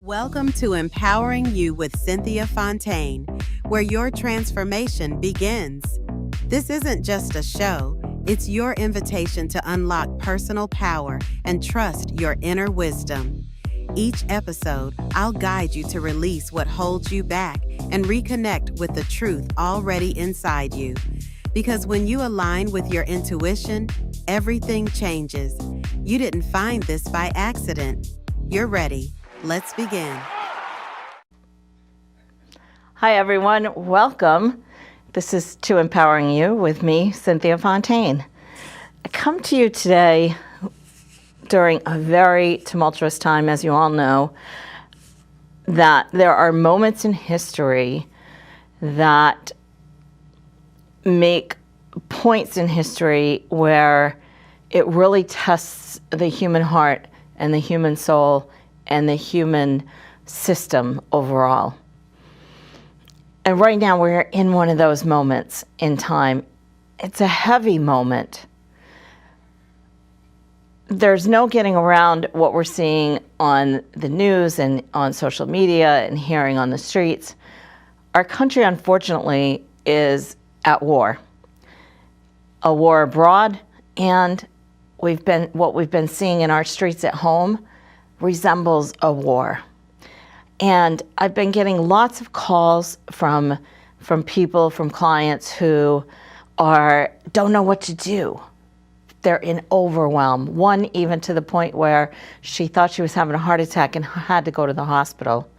Welcome to Empowering You with Cynthia Fontaine, where your transformation begins. This isn't just a show, it's your invitation to unlock personal power and trust your inner wisdom. Each episode, I'll guide you to release what holds you back and reconnect with the truth already inside you. Because when you align with your intuition, everything changes. You didn't find this by accident. You're ready. Let's begin. Hi, everyone. Welcome. This is To Empowering You with me, Cynthia Fontaine. I come to you today during a very tumultuous time, as you all know, that there are moments in history that make points in history where it really tests the human heart and the human soul and the human system overall. And right now we're in one of those moments in time. It's a heavy moment. There's no getting around what we're seeing on the news and on social media and hearing on the streets. Our country, unfortunately, is at war. A war abroad, and what we've been seeing in our streets at home resembles a war. And I've been getting lots of calls from people, from clients who don't know what to do. They're in overwhelm. One even to the point where she thought she was having a heart attack and had to go to the hospital.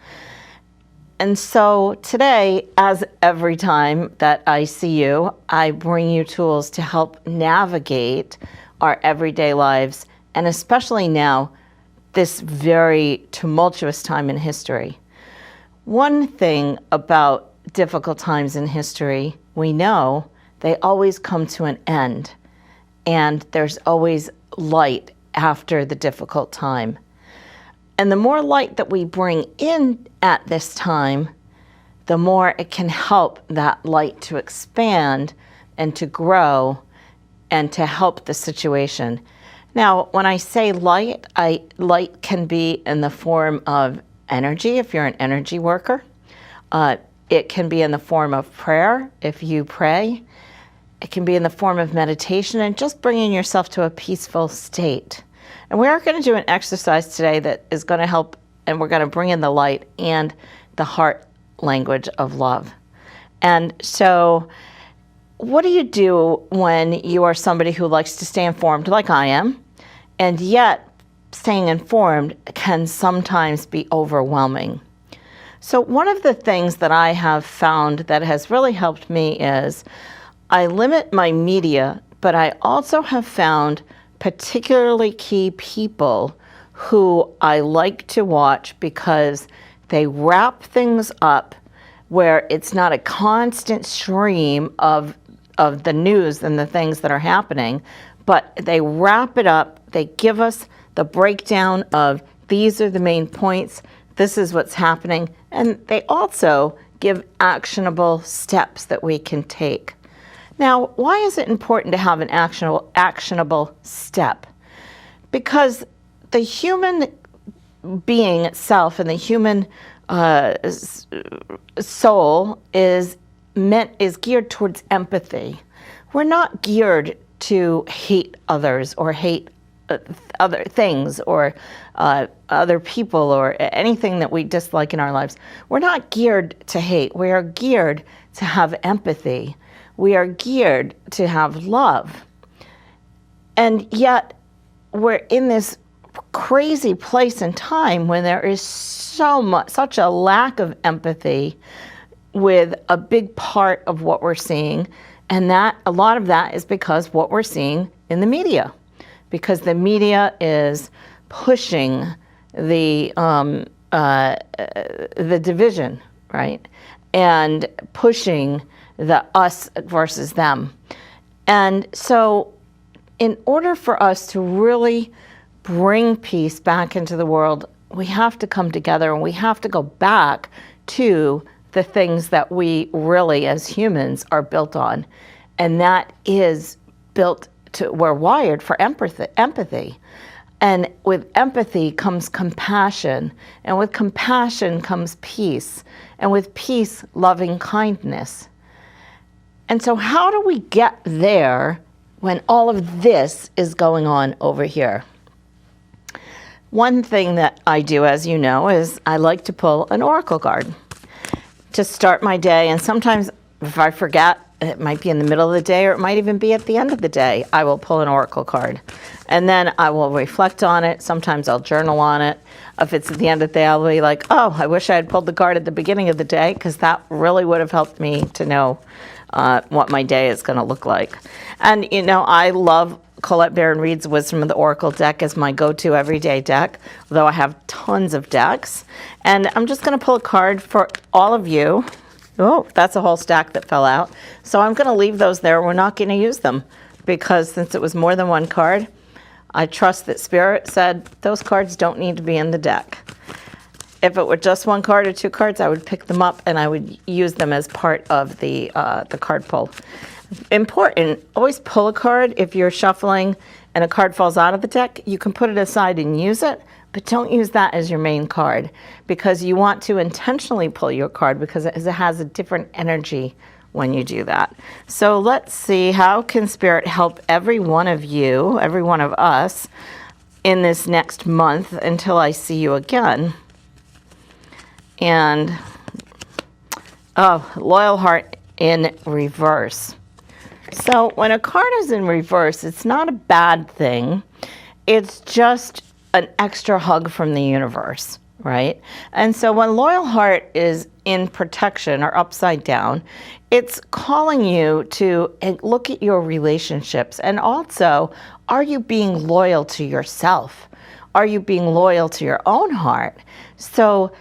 And so today, as every time that I see you, I bring you tools to help navigate our everyday lives, and especially now, this very tumultuous time in history. One thing about difficult times in history, we know they always come to an end, and there's always light after the difficult time. And the more light that we bring in at this time, the more it can help that light to expand and to grow and to help the situation. Now, when I say light can be in the form of energy, if you're an energy worker. It can be in the form of prayer, if you pray. It can be in the form of meditation and just bringing yourself to a peaceful state. And we are going to do an exercise today that is going to help, and we're going to bring in the light and the heart language of love. And so, what do you do when you are somebody who likes to stay informed, like I am, and yet staying informed can sometimes be overwhelming? So one of the things that I have found that has really helped me is I limit my media, but I also have found particularly key people who I like to watch because they wrap things up where it's not a constant stream of the news and the things that are happening, but they wrap it up. They give us the breakdown of these are the main points, this is what's happening, and they also give actionable steps that we can take. Now, why is it important to have an actionable step? Because the human being itself and the human soul is geared towards empathy. We're not geared to hate others or hate other things or other people or anything that we dislike in our lives. We're not geared to hate. We are geared to have empathy. We are geared to have love. And yet we're in this crazy place and time when there is such a lack of empathy with a big part of what we're seeing. And that a lot of that is because what we're seeing in the media, because the media is pushing the division, right, and pushing the us versus them. And so, in order for us to really bring peace back into the world, we have to come together and we have to go back to the things that we really, as humans, are built on. And that is built to, we're wired for empathy. And with empathy comes compassion, and with compassion comes peace, and with peace, loving kindness. And so how do we get there when all of this is going on over here? One thing that I do, as you know, is I like to pull an oracle card to start my day. And sometimes if I forget, it might be in the middle of the day or it might even be at the end of the day, I will pull an oracle card. And then I will reflect on it. Sometimes I'll journal on it. If it's at the end of the day, I'll be like, oh, I wish I had pulled the card at the beginning of the day, because that really would have helped me to know what my day is going to look like. And, you know, I love Colette Baron Reid's Wisdom of the Oracle deck as my go-to everyday deck, although I have tons of decks. And I'm just going to pull a card for all of you. Oh, that's a whole stack that fell out. So I'm going to leave those there. We're not going to use them because since it was more than one card, I trust that Spirit said those cards don't need to be in the deck. If it were just one card or two cards, I would pick them up and I would use them as part of the card pull. Important, always pull a card. If you're shuffling and a card falls out of the deck, you can put it aside and use it, but don't use that as your main card, because you want to intentionally pull your card because it has a different energy when you do that. So let's see, how can Spirit help every one of you, every one of us, in this next month until I see you again? And, oh, Loyal Heart in reverse. So when a card is in reverse, it's not a bad thing. It's just an extra hug from the universe, right? And so when Loyal Heart is in protection or upside down, it's calling you to look at your relationships. And also, are you being loyal to yourself? Are you being loyal to your own heart? So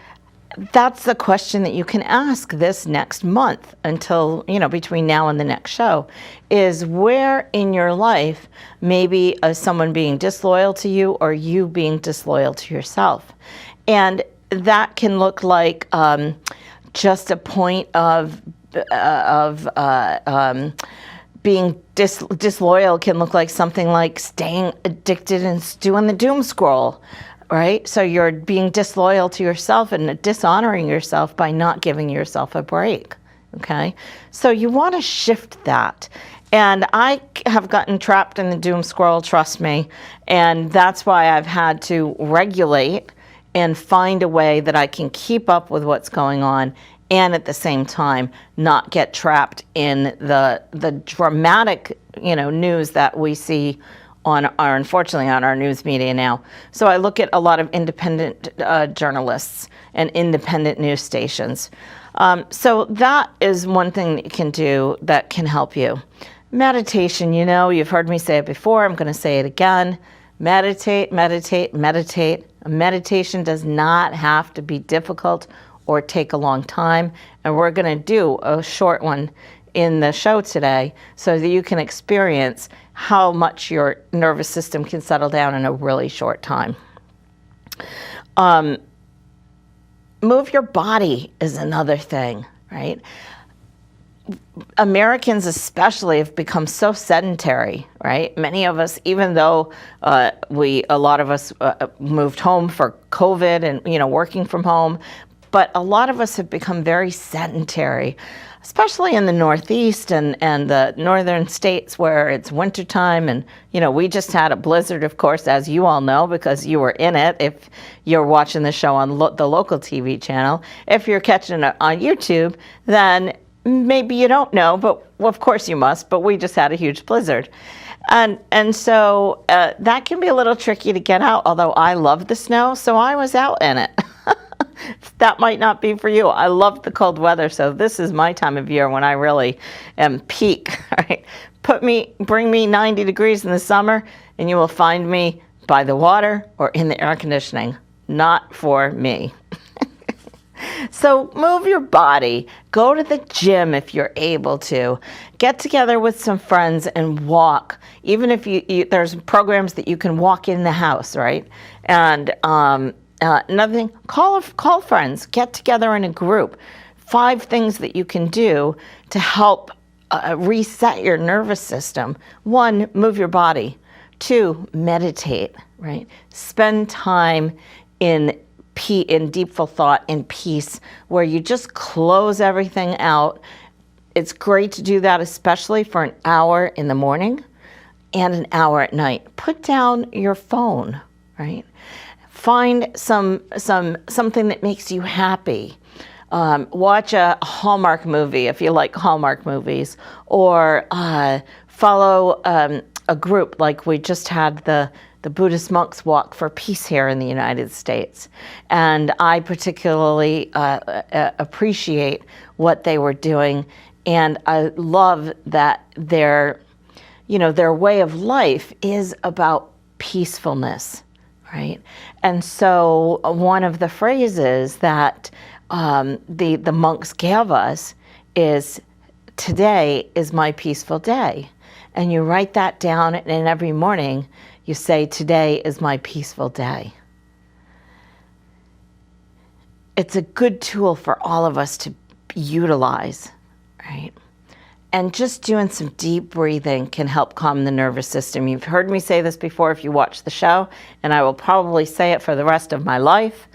that's the question that you can ask this next month until, you know, between now and the next show, is where in your life maybe someone being disloyal to you or you being disloyal to yourself. And that can look like just a point of being disloyal can look like something like staying addicted and doing the doom scroll. Right? So you're being disloyal to yourself and dishonoring yourself by not giving yourself a break. Okay? So you want to shift that. And I have gotten trapped in the doom scroll, trust me. And that's why I've had to regulate and find a way that I can keep up with what's going on and at the same time not get trapped in the dramatic, you know, news that we see unfortunately on our news media now. So I look at a lot of independent journalists and independent news stations. So that is one thing that you can do that can help you. Meditation, you know, you've heard me say it before, I'm going to say it again. Meditate, meditate, meditate. Meditation does not have to be difficult or take a long time. And we're going to do a short one in the show today so that you can experience how much your nervous system can settle down in a really short time. Move your body is another thing, right? Americans especially have become so sedentary, right? Many of us, even though a lot of us moved home for COVID and, you know, working from home, but a lot of us have become very sedentary, especially in the Northeast and the northern states where it's wintertime. And, you know, we just had a blizzard, of course, as you all know, because you were in it if you're watching the show on the local TV channel. If you're catching it on YouTube, then maybe you don't know, but well, of course you must, but we just had a huge blizzard. And so that can be a little tricky to get out, although I love the snow, so I was out in it. That might not be for you. I love the cold weather, so this is my time of year when I really am peak. Right? Bring me 90 degrees in the summer, and you will find me by the water or in the air conditioning. Not for me. So move your body. Go to the gym if you're able to. Get together with some friends and walk. Even if there's programs that you can walk in the house, right? And another thing, call friends. Get together in a group. 5 things that you can do to help reset your nervous system. 1, move your body. 2, meditate, right? Spend time in deepful thought, in peace, where you just close everything out. It's great to do that, especially for an hour in the morning and an hour at night. Put down your phone, right? Find something that makes you happy. Watch a Hallmark movie if you like Hallmark movies, or follow a group like we just had the Buddhist Monks Walk for Peace here in the United States. And I particularly appreciate what they were doing, and I love that their way of life is about peacefulness, right? And so one of the phrases that the monks gave us is, "Today is my peaceful day." And you write that down, and every morning you say, "Today is my peaceful day." It's a good tool for all of us to utilize, right? And just doing some deep breathing can help calm the nervous system. You've heard me say this before if you watch the show, and I will probably say it for the rest of my life.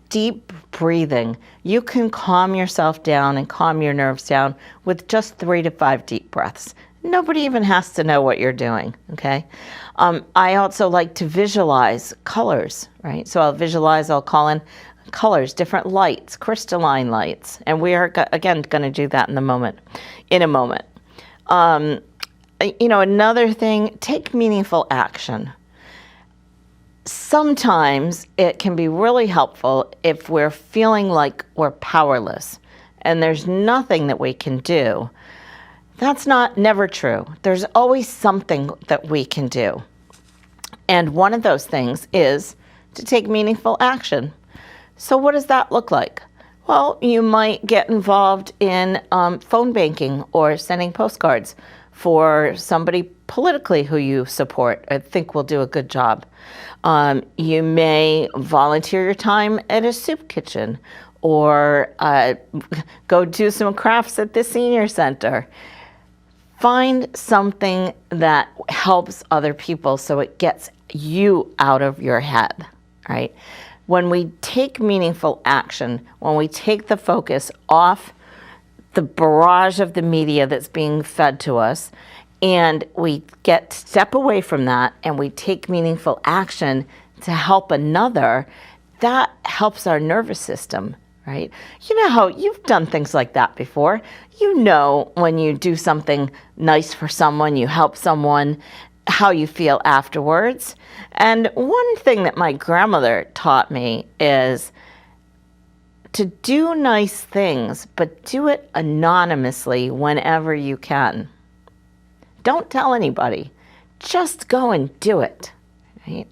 Deep breathing. You can calm yourself down and calm your nerves down with just 3 to 5 deep breaths. Nobody even has to know what you're doing, okay? I also like to visualize colors, right? So I'll call in colors, different lights, crystalline lights. And we are, again, going to do that in a moment. Another thing, take meaningful action. Sometimes it can be really helpful if we're feeling like we're powerless and there's nothing that we can do. That's never true. There's always something that we can do. And one of those things is to take meaningful action. So what does that look like? Well, you might get involved in phone banking or sending postcards for somebody politically who you support. I think will do a good job. You may volunteer your time at a soup kitchen, or go do some crafts at the senior center. Find something that helps other people so it gets you out of your head, right? When we take meaningful action, when we take the focus off the barrage of the media that's being fed to us, and we step away from that and we take meaningful action to help another, that helps our nervous system, right? You know how you've done things like that before. You know when you do something nice for someone, you help someone, how you feel afterwards. And one thing that my grandmother taught me is to do nice things, but do it anonymously whenever you can. Don't tell anybody. Just go and do it, right?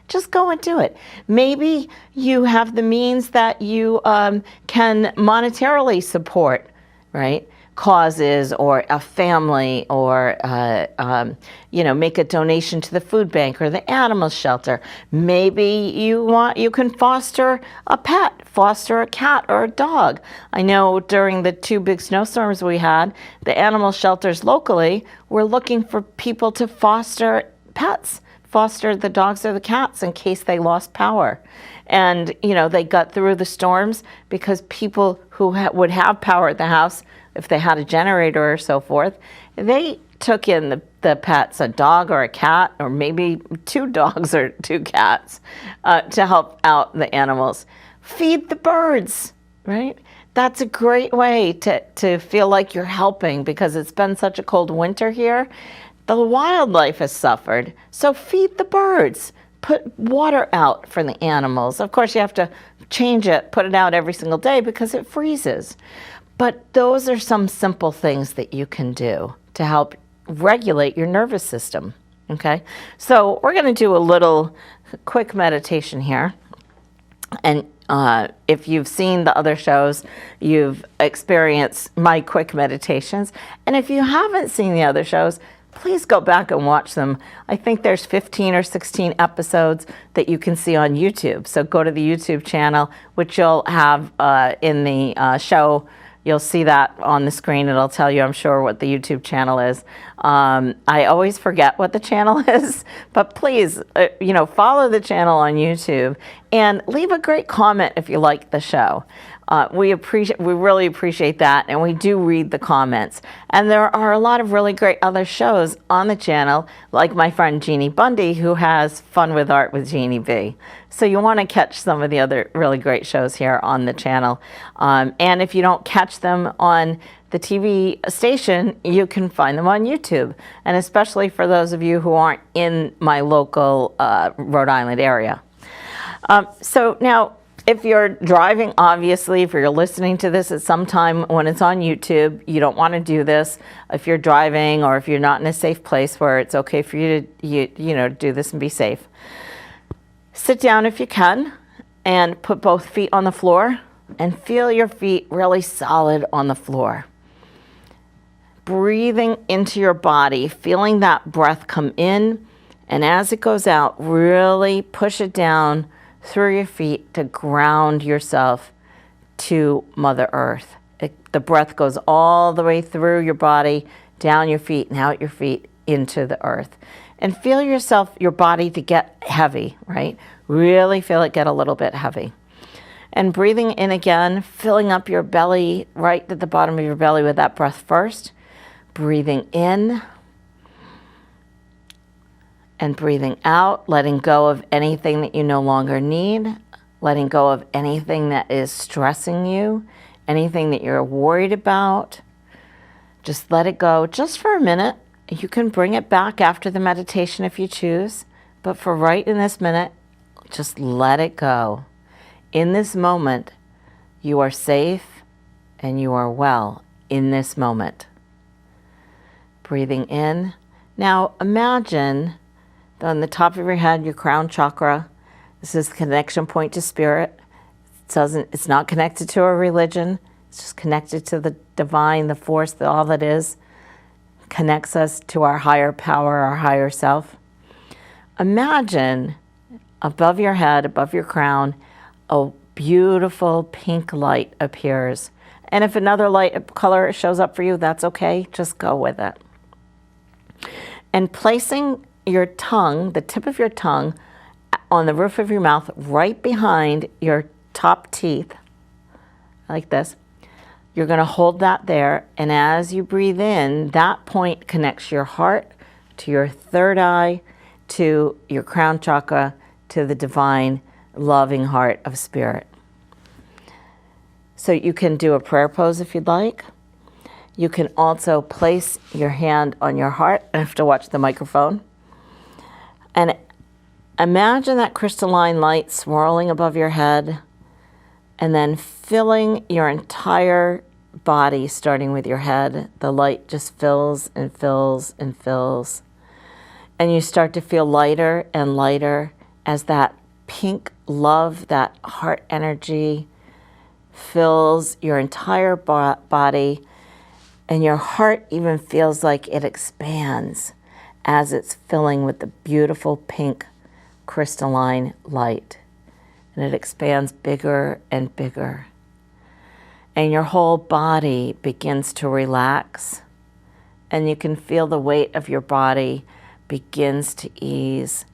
Just go and do it. Maybe you have the means that you can monetarily support, right? Causes, or a family, or make a donation to the food bank or the animal shelter. Maybe you can foster a pet, foster a cat or a dog. I know during the 2 big snowstorms we had, the animal shelters locally were looking for people to foster pets, foster the dogs or the cats in case they lost power. And they got through the storms because people who would have power at the house, if they had a generator or so forth, they took in the pets, a dog or a cat, or maybe 2 dogs or 2 cats, to help out the animals. Feed the birds, right? That's a great way to feel like you're helping, because it's been such a cold winter here. The wildlife has suffered, so feed the birds. Put water out for the animals. Of course, you have to change it, put it out every single day because it freezes. But those are some simple things that you can do to help regulate your nervous system, okay? So we're going to do a little quick meditation here. And if you've seen the other shows, you've experienced my quick meditations. And if you haven't seen the other shows, please go back and watch them. I think there's 15 or 16 episodes that you can see on YouTube. So go to the YouTube channel, which you'll have in the show. You'll see that on the screen. It'll tell you, I'm sure, what the YouTube channel is. I always forget what the channel is, but please, follow the channel on YouTube and leave a great comment if you like the show. We really appreciate that, and we do read the comments. And there are a lot of really great other shows on the channel, like my friend Jeannie Bundy, who has Fun with Art with Jeannie B. So you want to catch some of the other really great shows here on the channel. And if you don't catch them on the TV station, you can find them on YouTube. And especially for those of you who aren't in my local Rhode Island area. So now, if you're driving, obviously, if you're listening to this at some time when it's on YouTube, you don't want to do this. If you're driving or if you're not in a safe place where it's okay for you to do this and be safe. Sit down if you can and put both feet on the floor and feel your feet really solid on the floor. Breathing into your body, feeling that breath come in, and as it goes out, really push it down through your feet to ground yourself to Mother Earth. The breath goes all the way through your body, down your feet, and out your feet into the earth. And feel your body to get heavy, right? Really feel it get a little bit heavy. And breathing in again, filling up your belly, right at the bottom of your belly with that breath first. Breathing in. And breathing out, letting go of anything that you no longer need, letting go of anything that is stressing you, anything that you're worried about. Just let it go just for a minute. You can bring it back after the meditation if you choose, but for right in this minute, just let it go. In this moment, you are safe and you are well in this moment. Breathing in. Now imagine on the top of your head, your crown chakra. This is the connection point to spirit. It's not connected to a religion. It's just connected to the divine, the force, all that is. Connects us to our higher power, our higher self. Imagine above your head, above your crown, a beautiful pink light appears. And if another light color shows up for you, that's okay. Just go with it. And placing your tongue, the tip of your tongue, on the roof of your mouth, right behind your top teeth, like this. You're going to hold that there, and as you breathe in, that point connects your heart to your third eye, to your crown chakra, to the divine, loving heart of spirit. So you can do a prayer pose if you'd like. You can also place your hand on your heart. I have to watch the microphone. And imagine that crystalline light swirling above your head and then filling your entire body, starting with your head. The light just fills and fills and fills. And you start to feel lighter and lighter as that pink love, that heart energy fills your entire body. And your heart even feels like it expands as it's filling with the beautiful pink crystalline light. And it expands bigger and bigger. And your whole body begins to relax. And you can feel the weight of your body begins to ease.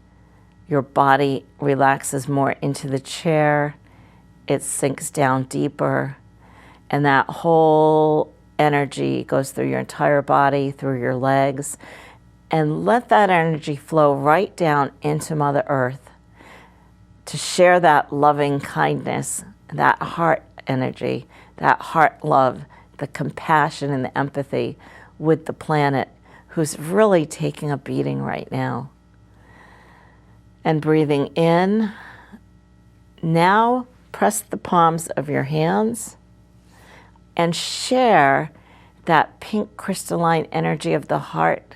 Your body relaxes more into the chair. It sinks down deeper. And that whole energy goes through your entire body, through your legs. And let that energy flow right down into Mother Earth to share that loving kindness, that heart energy, that heart love, the compassion and the empathy with the planet who's really taking a beating right now. And breathing in. Now press the palms of your hands and share that pink crystalline energy of the heart,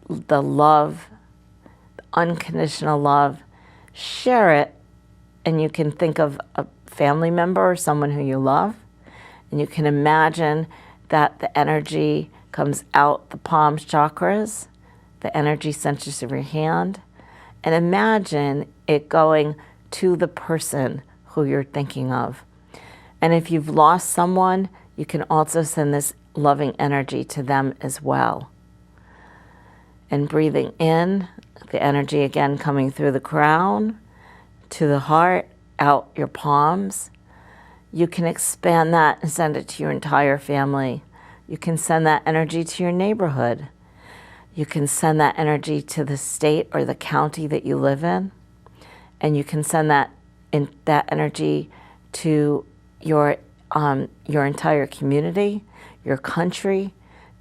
the love, the unconditional love. Share it, and you can think of a family member or someone who you love, and you can imagine that the energy comes out the palm chakras, the energy centers of your hand, and imagine it going to the person who you're thinking of. And if you've lost someone, you can also send this loving energy to them as well. And breathing in, the energy again coming through the crown, to the heart, out your palms. You can expand that and send it to your entire family. You can send that energy to your neighborhood. You can send that energy to the state or the county that you live in. And you can send that energy to your entire community, your country,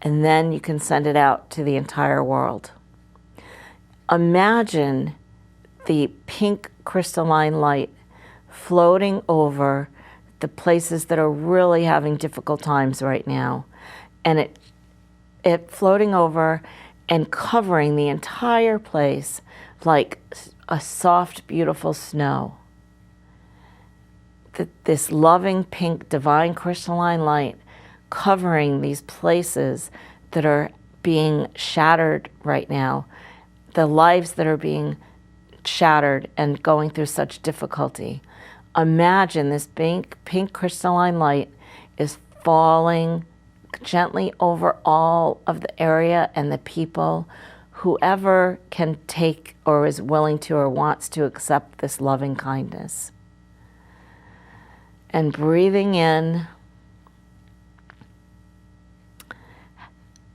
and then you can send it out to the entire world. Imagine the pink crystalline light floating over the places that are really having difficult times right now, and it floating over and covering the entire place like a soft, beautiful snow. This loving pink divine crystalline light covering these places that are being shattered right now, the lives that are being shattered and going through such difficulty. Imagine this pink crystalline light is falling gently over all of the area and the people, whoever can take or is willing to or wants to accept this loving kindness. And breathing in,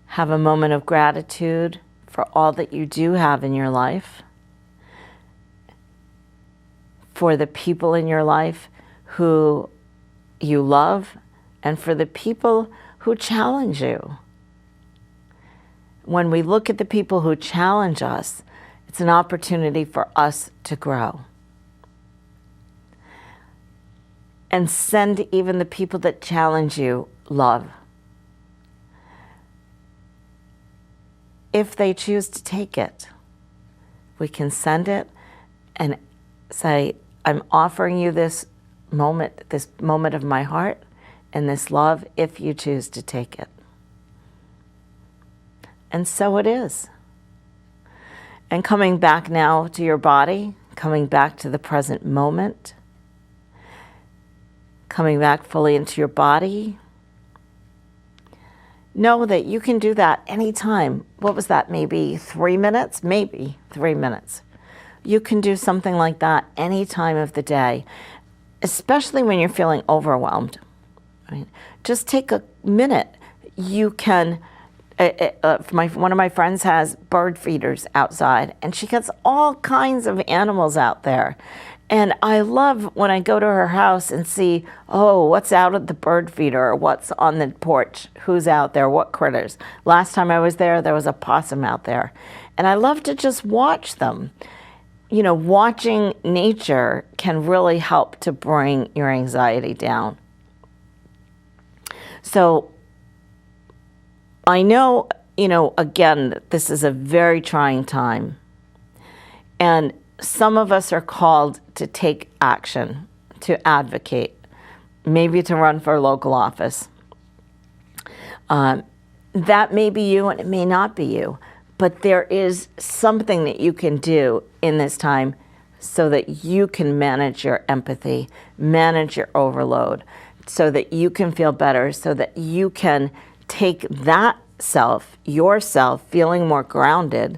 have a moment of gratitude for all that you do have in your life, for the people in your life who you love, and for the people who challenge you. When we look at the people who challenge us, it's an opportunity for us to grow. And send even the people that challenge you love, if they choose to take it. We can send it and say, I'm offering you this moment of my heart and this love if you choose to take it. And so it is. And coming back now to your body, coming back to the present moment, coming back fully into your body. Know that you can do that anytime. What was that, maybe 3 minutes? Maybe 3 minutes. You can do something like that any time of the day, especially when you're feeling overwhelmed. Right? Just take a minute. You can, one of my friends has bird feeders outside, and she gets all kinds of animals out there. And I love when I go to her house and see, oh, what's out at the bird feeder, or what's on the porch, who's out there, what critters. Last time I was there was a possum out there. And I love to just watch them. You know, watching nature can really help to bring your anxiety down. So I know, again, that this is a very trying time. And some of us are called to take action, to advocate, maybe to run for a local office. That may be you and it may not be you, but there is something that you can do in this time so that you can manage your empathy, manage your overload, so that you can feel better, so that you can take that self, yourself, feeling more grounded,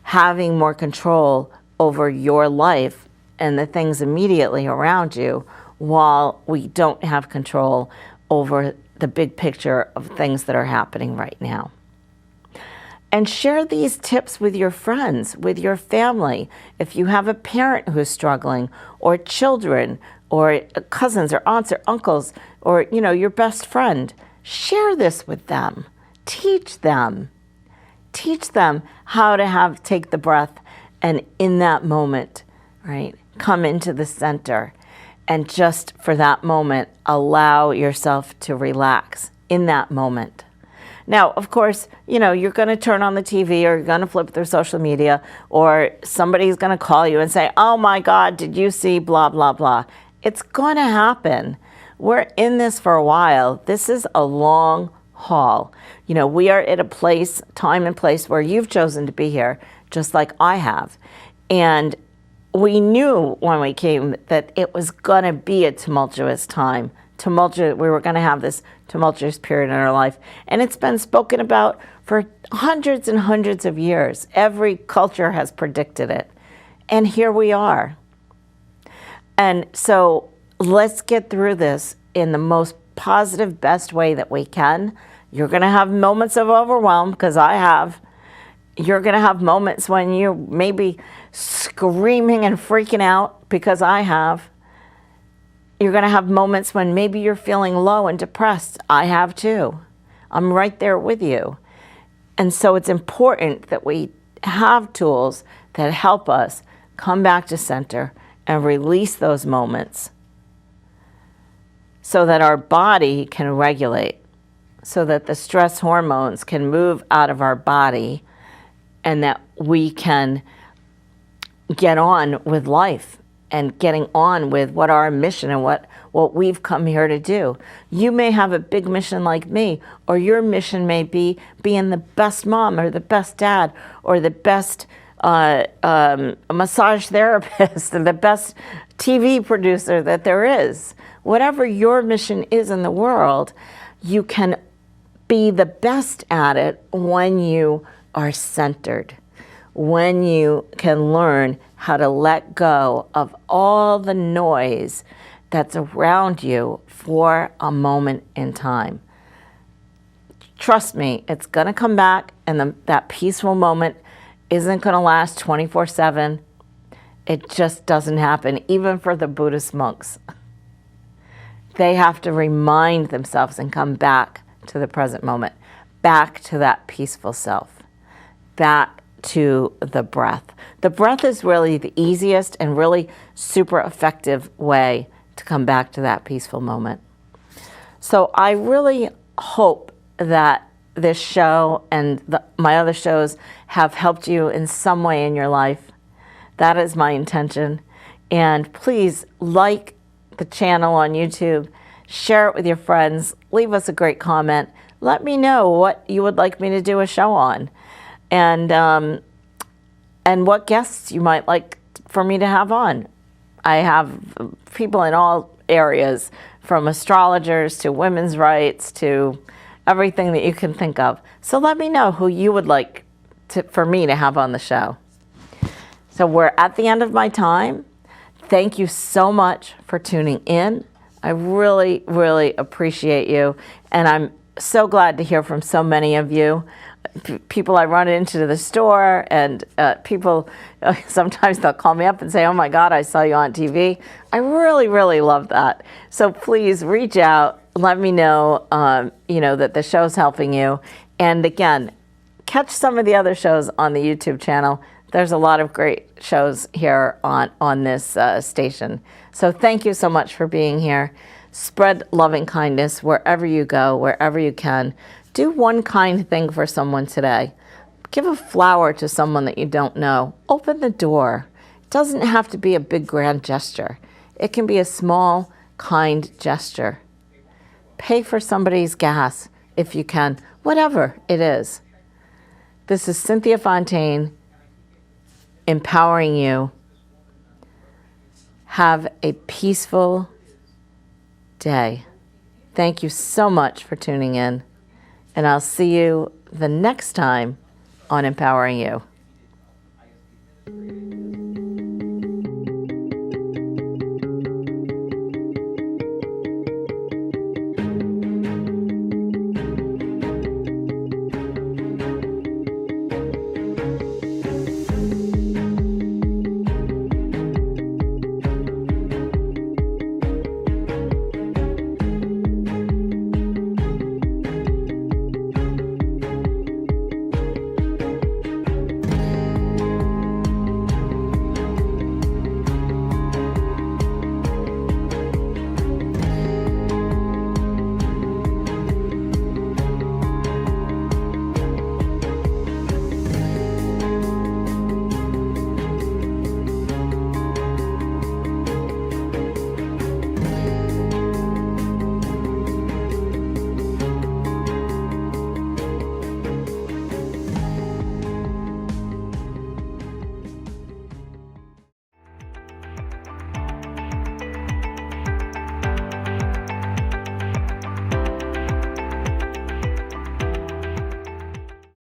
having more control over your life and the things immediately around you, while we don't have control over the big picture of things that are happening right now. And share these tips with your friends, with your family. If you have a parent who's struggling, or children, or cousins, or aunts, or uncles, or your best friend, share this with them. Teach them. Teach them how to take the breath, and in that moment, right, come into the center, and just for that moment, allow yourself to relax in that moment. Now, of course, you're going to turn on the TV, or you're going to flip through social media, or somebody's going to call you and say, oh my God, did you see blah, blah, blah. It's going to happen. We're in this for a while. This is a long haul. We are at a time and place where you've chosen to be here, just like I have. And we knew when we came that it was going to be a tumultuous time. We were going to have this tumultuous period in our life. And it's been spoken about for hundreds and hundreds of years. Every culture has predicted it. And here we are. And so let's get through this in the most positive, best way that we can. You're going to have moments of overwhelm, because I have. You're going to have moments when you're maybe screaming and freaking out, because I have. You're going to have moments when maybe you're feeling low and depressed. I have too. I'm right there with you. And so it's important that we have tools that help us come back to center and release those moments so that our body can regulate, so that the stress hormones can move out of our body, and that we can get on with life and getting on with what our mission and what we've come here to do. You may have a big mission like me, or your mission may be being the best mom or the best dad or the best massage therapist and the best TV producer that there is. Whatever your mission is in the world, you can be the best at it when you are centered, when you can learn how to let go of all the noise that's around you for a moment in time. Trust me, it's going to come back, and that peaceful moment isn't going to last 24/7. It just doesn't happen, even for the Buddhist monks. They have to remind themselves and come back to the present moment, back to that peaceful self, back to the breath. The breath is really the easiest and really super effective way to come back to that peaceful moment. So I really hope that this show and my other shows have helped you in some way in your life. That is my intention. And please like the channel on YouTube, share it with your friends, leave us a great comment. Let me know what you would like me to do a show on, and what guests you might like for me to have on. I have people in all areas, from astrologers to women's rights to everything that you can think of. So let me know who you would like for me to have on the show. So we're at the end of my time. Thank you so much for tuning in. I really, really appreciate you. And I'm so glad to hear from so many of you. People I run into the store, and people, sometimes they'll call me up and say, oh my God, I saw you on TV. I really, really love that. So please reach out, let me know, that the show's helping you. And again, catch some of the other shows on the YouTube channel. There's a lot of great shows here on this station. So thank you so much for being here. Spread loving kindness wherever you go, wherever you can. Do one kind thing for someone today. Give a flower to someone that you don't know. Open the door. It doesn't have to be a big grand gesture. It can be a small, kind gesture. Pay for somebody's gas if you can, whatever it is. This is Cynthia Fontaine, empowering you. Have a peaceful day. Thank you so much for tuning in, and I'll see you the next time on Empowering You.